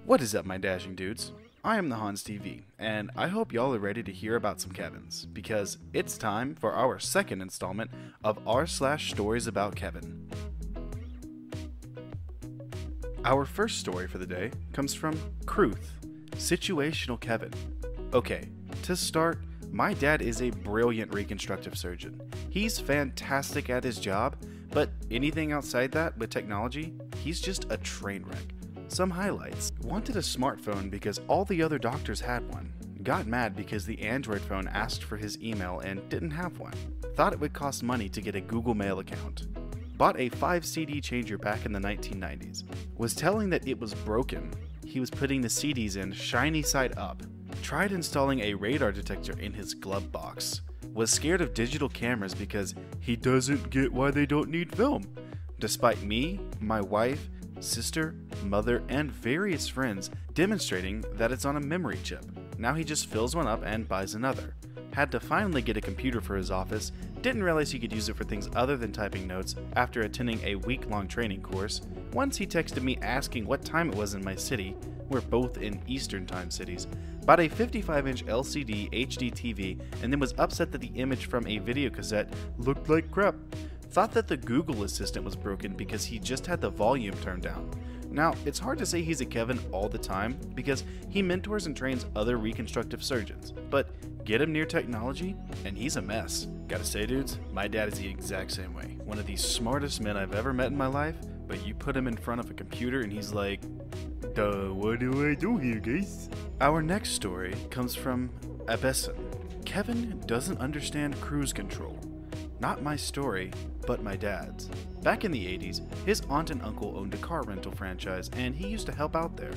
What is up, my dashing dudes? I am the Hans TV, and I hope y'all are ready to hear about some Kevins, because it's time for our second installment of r/Stories About Kevin. Our first story for the day comes from Kruth, Situational Kevin. Okay, to start, my dad is a brilliant reconstructive surgeon. He's fantastic at his job, but anything outside that with technology, he's just a train wreck. Some highlights. Wanted a smartphone because all the other doctors had one. Got mad because the Android phone asked for his email and didn't have one. Thought it would cost money to get a Google Mail account. Bought a 5 CD changer back in the 1990s. Was telling that it was broken. He was putting the CDs in shiny side up. Tried installing a radar detector in his glove box. Was scared of digital cameras because he doesn't get why they don't need film. Despite me, my wife, sister, mother, and various friends demonstrating that it's on a memory chip. Now he just fills one up and buys another. Had to finally get a computer for his office, didn't realize he could use it for things other than typing notes after attending a week-long training course. Once he texted me asking what time it was in my city, we're both in Eastern time cities, bought a 55-inch LCD HD TV, and then was upset that the image from a video cassette looked like crap. Thought that the Google Assistant was broken because he just had the volume turned down. Now, it's hard to say he's a Kevin all the time because he mentors and trains other reconstructive surgeons, but get him near technology and he's a mess. Gotta say, dudes, my dad is the exact same way. One of the smartest men I've ever met in my life, but you put him in front of a computer and he's like, duh, what do I do here, guys? Our next story comes from Abesan. Kevin doesn't understand cruise control. Not my story, but my dad's. Back in the 80s, his aunt and uncle owned a car rental franchise, and he used to help out there.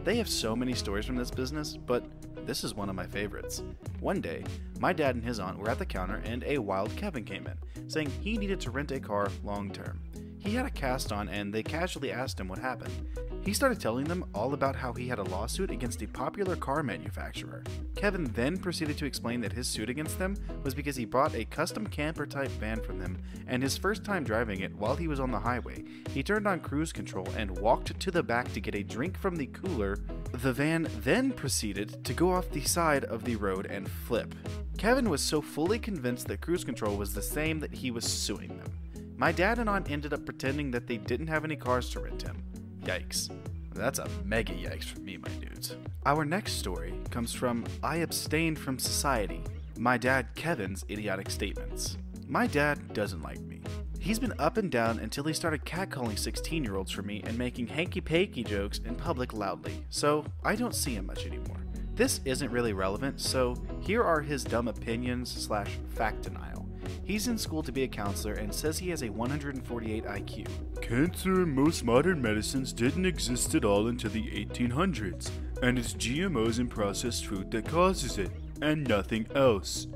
They have so many stories from this business, but this is one of my favorites. One day, my dad and his aunt were at the counter, and a wild Kevin came in, saying he needed to rent a car long term. He had a cast on, and they casually asked him what happened. He started telling them all about how he had a lawsuit against a popular car manufacturer. Kevin then proceeded to explain that his suit against them was because he bought a custom camper type van from them, and his first time driving it while he was on the highway, he turned on cruise control and walked to the back to get a drink from the cooler. The van then proceeded to go off the side of the road and flip. Kevin was so fully convinced that cruise control was the same that he was suing them. My dad and aunt ended up pretending that they didn't have any cars to rent him. Yikes. That's a mega yikes for me, my dudes. Our next story comes from I Abstained from Society, my dad Kevin's idiotic statements. My dad doesn't like me. He's been up and down until he started catcalling 16-year-olds for me and making hanky-panky jokes in public loudly, so I don't see him much anymore. This isn't really relevant, so here are his dumb opinions / fact denial. He's in school to be a counselor and says he has a 148 IQ. Cancer and most modern medicines didn't exist at all until the 1800s, and it's GMOs and processed food that causes it, and nothing else.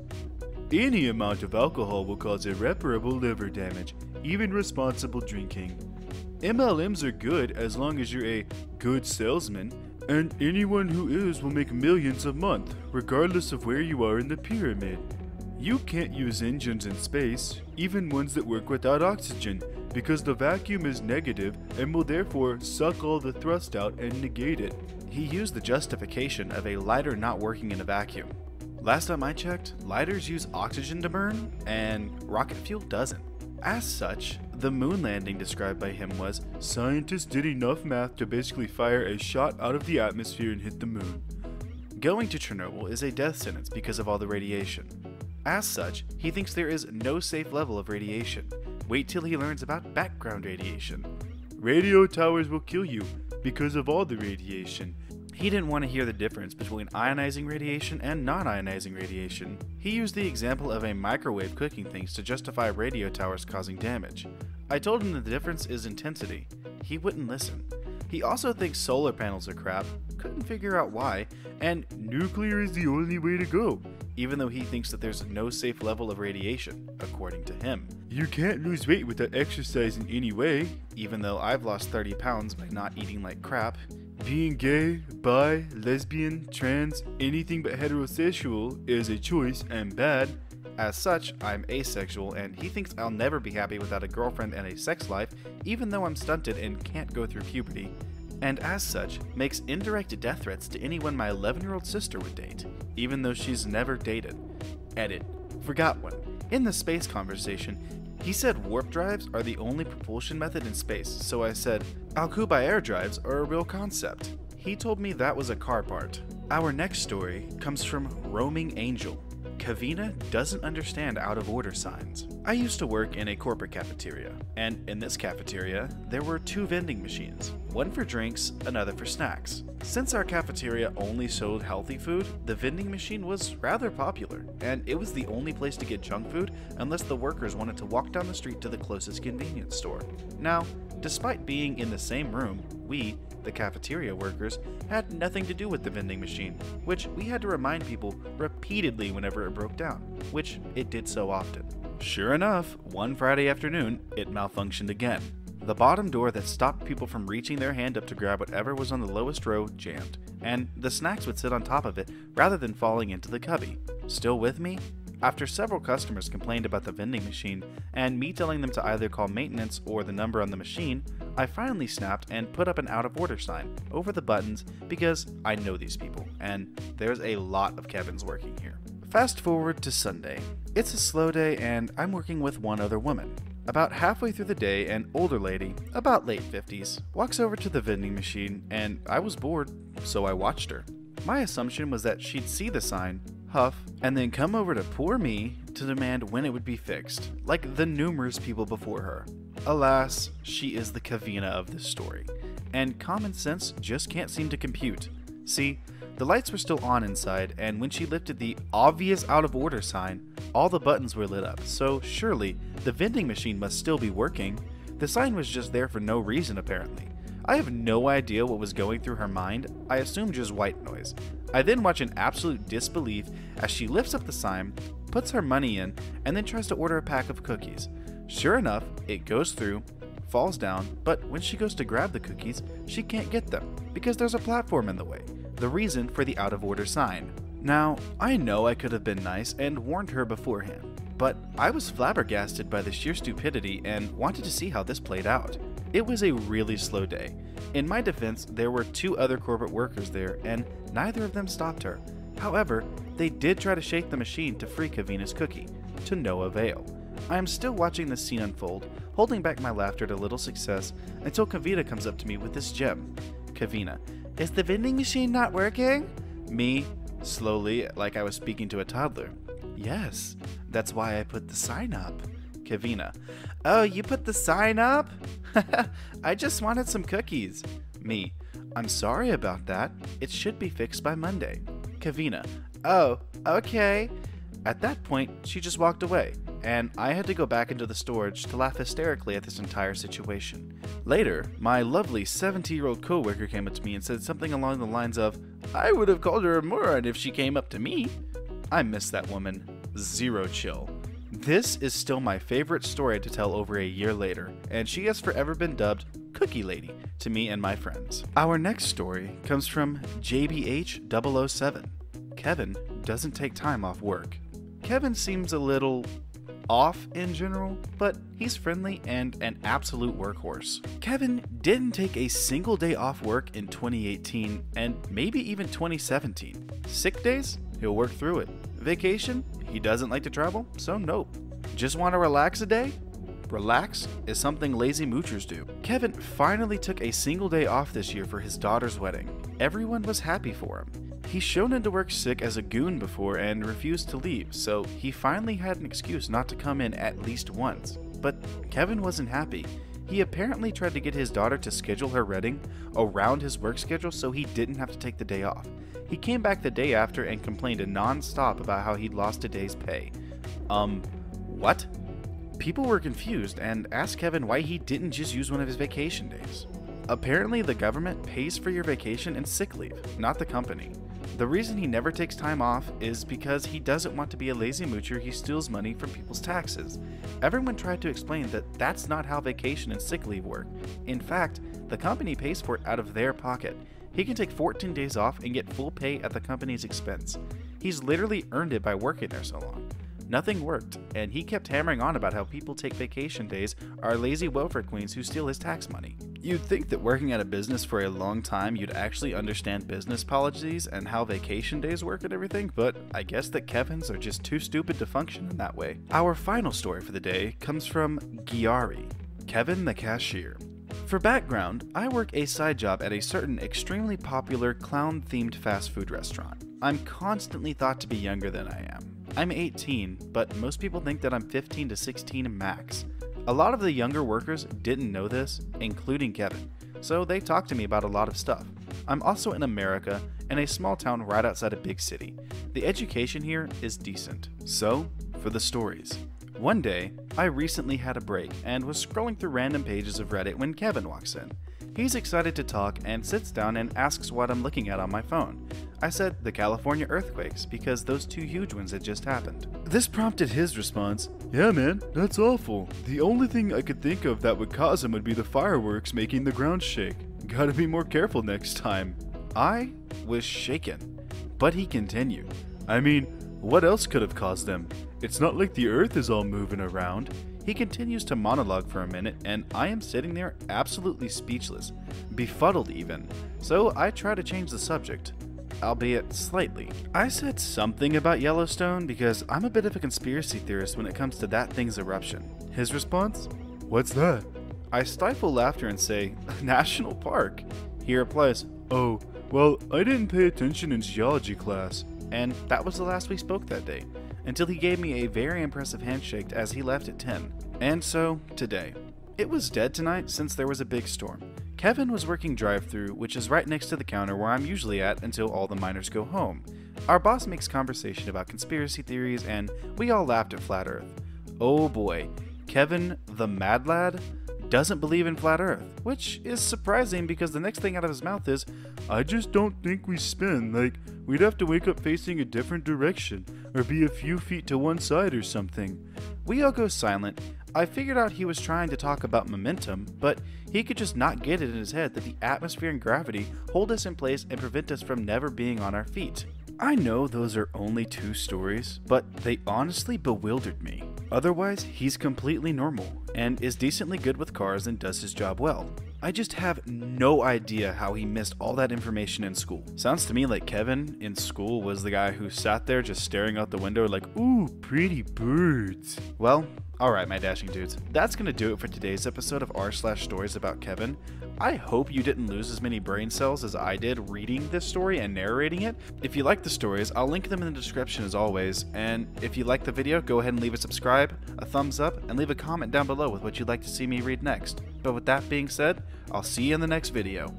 Any amount of alcohol will cause irreparable liver damage, even responsible drinking. MLMs are good as long as you're a good salesman, and anyone who is will make millions a month, regardless of where you are in the pyramid. You can't use engines in space, even ones that work without oxygen, because the vacuum is negative and will therefore suck all the thrust out and negate it. He used the justification of a lighter not working in a vacuum. Last time I checked, lighters use oxygen to burn, and rocket fuel doesn't. As such, the moon landing described by him was, scientists did enough math to basically fire a shot out of the atmosphere and hit the moon. Going to Chernobyl is a death sentence because of all the radiation. As such, he thinks there is no safe level of radiation. Wait till he learns about background radiation. Radio towers will kill you because of all the radiation. He didn't want to hear the difference between ionizing radiation and non-ionizing radiation. He used the example of a microwave cooking things to justify radio towers causing damage. I told him that the difference is intensity. He wouldn't listen. He also thinks solar panels are crap, couldn't figure out why, and nuclear is the only way to go, even though he thinks that there's no safe level of radiation, according to him. You can't lose weight without exercising anyway, even though I've lost 30 pounds by not eating like crap. Being gay, bi, lesbian, trans, anything but heterosexual is a choice and bad. As such, I'm asexual, and he thinks I'll never be happy without a girlfriend and a sex life, even though I'm stunted and can't go through puberty. and as such, makes indirect death threats to anyone my 11-year-old sister would date, even though she's never dated. Edit. Forgot one. In the space conversation, he said warp drives are the only propulsion method in space, so I said, Alcubierre drives are a real concept. He told me that was a car part. Our next story comes from Roaming Angel. Kevina doesn't understand out-of-order signs. I used to work in a corporate cafeteria, and in this cafeteria, there were 2 vending machines, one for drinks, another for snacks. Since our cafeteria only sold healthy food, the vending machine was rather popular, and it was the only place to get junk food unless the workers wanted to walk down the street to the closest convenience store. Now, despite being in the same room, we, the cafeteria workers, had nothing to do with the vending machine, which we had to remind people repeatedly whenever it broke down, which it did so often. Sure enough, one Friday afternoon, it malfunctioned again. The bottom door that stopped people from reaching their hand up to grab whatever was on the lowest row jammed, and the snacks would sit on top of it rather than falling into the cubby. Still with me? After several customers complained about the vending machine, and me telling them to either call maintenance or the number on the machine, I finally snapped and put up an out-of-order sign over the buttons because I know these people, and there's a lot of Kevins working here. Fast forward to Sunday. It's a slow day and I'm working with one other woman. About halfway through the day, an older lady, about late 50s, walks over to the vending machine, and I was bored, so I watched her. My assumption was that she'd see the sign, huff, and then come over to poor me to demand when it would be fixed, like the numerous people before her. Alas, she is the Kevina of this story, and common sense just can't seem to compute. See, the lights were still on inside, and when she lifted the obvious out-of-order sign, all the buttons were lit up, so surely the vending machine must still be working. The sign was just there for no reason, apparently. I have no idea what was going through her mind. I assume just white noise. I then watch in absolute disbelief as she lifts up the sign, puts her money in, and then tries to order a pack of cookies. Sure enough, it goes through, falls down, but when she goes to grab the cookies, she can't get them because there's a platform in the way. The reason for the out-of-order sign. Now, I know I could have been nice and warned her beforehand, but I was flabbergasted by the sheer stupidity and wanted to see how this played out. It was a really slow day. In my defense, there were 2 other corporate workers there, and neither of them stopped her. However, they did try to shake the machine to free Kevina's cookie, to no avail. I am still watching this scene unfold, holding back my laughter to little success, until Kevina comes up to me with this gem. Kevina: "Is the vending machine not working?" Me, slowly, like I was speaking to a toddler: "Yes, that's why I put the sign up." Kevina: "Oh, you put the sign up? I just wanted some cookies." Me: "I'm sorry about that. It should be fixed by Monday." Kevina: "Oh, okay." At that point, she just walked away, and I had to go back into the storage to laugh hysterically at this entire situation. Later, my lovely 70-year-old coworker came up to me and said something along the lines of, "I would have called her a moron if she came up to me." I miss that woman. Zero chill. This is still my favorite story to tell over a year later, and she has forever been dubbed Cookie Lady to me and my friends. Our next story comes from JBH007. Kevin doesn't take time off work. Kevin seems a little off in general, but he's friendly and an absolute workhorse. Kevin didn't take a single day off work in 2018 and maybe even 2017. Sick days? He'll work through it. Vacation? He doesn't like to travel, so nope. Just want to relax a day? Relax is something lazy moochers do. Kevin finally took a single day off this year for his daughter's wedding. Everyone was happy for him. He's shown into work sick as a goon before and refused to leave, so he finally had an excuse not to come in at least once. But Kevin wasn't happy. He apparently tried to get his daughter to schedule her wedding around his work schedule so he didn't have to take the day off. He came back the day after and complained non-stop about how he'd lost a day's pay. What? People were confused and asked Kevin why he didn't just use one of his vacation days. Apparently, the government pays for your vacation and sick leave, not the company. The reason he never takes time off is because he doesn't want to be a lazy moocher who steals money from people's taxes. Everyone tried to explain that that's not how vacation and sick leave work. In fact, the company pays for it out of their pocket. He can take 14 days off and get full pay at the company's expense. He's literally earned it by working there so long. Nothing worked, and he kept hammering on about how people take vacation days are lazy welfare queens who steal his tax money. You'd think that working at a business for a long time you'd actually understand business policies and how vacation days work and everything, but I guess that Kevins are just too stupid to function in that way. Our final story for the day comes from Giari, Kevin the cashier. For background, I work a side job at a certain extremely popular clown-themed fast food restaurant. I'm constantly thought to be younger than I am. I'm 18, but most people think that I'm 15 to 16 max. A lot of the younger workers didn't know this, including Kevin, so they talk to me about a lot of stuff. I'm also in America, in a small town right outside a big city. The education here is decent. So, for the stories. One day, I recently had a break and was scrolling through random pages of Reddit when Kevin walks in. He's excited to talk and sits down and asks what I'm looking at on my phone. I said the California earthquakes because those 2 huge ones had just happened. This prompted his response, "Yeah man, that's awful. The only thing I could think of that would cause them would be the fireworks making the ground shake. Gotta be more careful next time." I was shaken, but he continued. "I mean, what else could have caused them? It's not like the earth is all moving around." He continues to monologue for a minute, and I am sitting there absolutely speechless, befuddled even. So I try to change the subject, albeit slightly. I said something about Yellowstone because I'm a bit of a conspiracy theorist when it comes to that thing's eruption. His response? "What's that?" I stifle laughter and say, "National Park." He replies, "Oh, well, I didn't pay attention in geology class." And that was the last we spoke that day, until he gave me a very impressive handshake as he left at 10. And so, today. It was dead tonight since there was a big storm. Kevin was working drive-thru, which is right next to the counter where I'm usually at until all the miners go home. Our boss makes conversation about conspiracy theories, and we all laughed at Flat Earth. Oh boy, Kevin, the mad lad, doesn't believe in Flat Earth, which is surprising because the next thing out of his mouth is, "I just don't think we spin, like, we'd have to wake up facing a different direction, or be a few feet to one side or something." We all go silent. I figured out he was trying to talk about momentum, but he could just not get it in his head that the atmosphere and gravity hold us in place and prevent us from never being on our feet. I know those are only 2 stories, but they honestly bewildered me. Otherwise, he's completely normal, and is decently good with cars and does his job well. I just have no idea how he missed all that information in school. Sounds to me like Kevin in school was the guy who sat there just staring out the window like, "Ooh, pretty birds." Well, alright my dashing dudes, that's gonna do it for today's episode of r/stories about Kevin. I hope you didn't lose as many brain cells as I did reading this story and narrating it. If you like the stories, I'll link them in the description as always, and if you like the video, go ahead and leave a subscribe, a thumbs up, and leave a comment down below with what you'd like to see me read next. But with that being said, I'll see you in the next video.